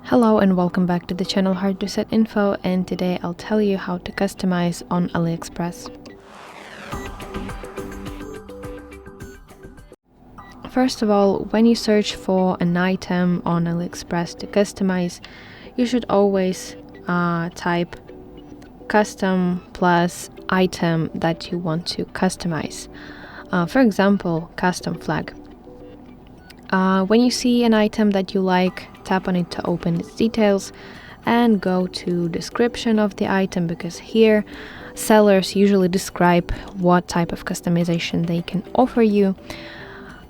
Hello and welcome back to the channel HardReset.Info, and today I'll tell you how to customize on AliExpress. First of all, when you search for an item on AliExpress to customize, you should always type custom plus item that you want to customize. For example, custom flag. When you see an item that you like, tap on it to open its details and go to description of the item, because here sellers usually describe what type of customization they can offer you.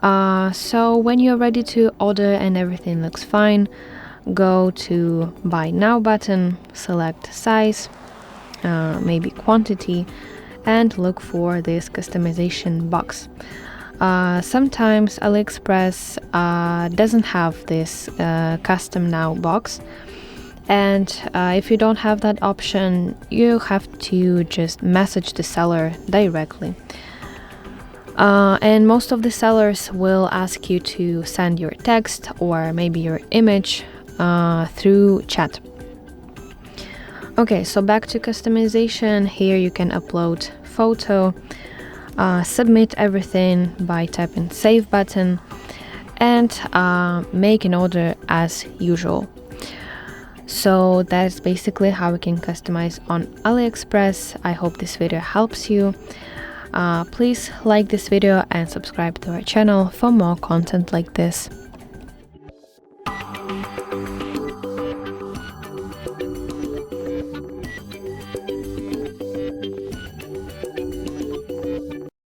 So when you're ready to order and everything looks fine, go to Buy Now button, select size, maybe quantity, and look for this customization box. Sometimes AliExpress doesn't have this custom now box, and if you don't have that option, you have to just message the seller directly. And most of the sellers will ask you to send your text or maybe your image through chat. Okay, so back to customization. Here you can upload photo, submit everything by tapping save button, and make an order as usual. So that's basically how we can customize on AliExpress. I hope this video helps you. Please like this video and subscribe to our channel for more content like this.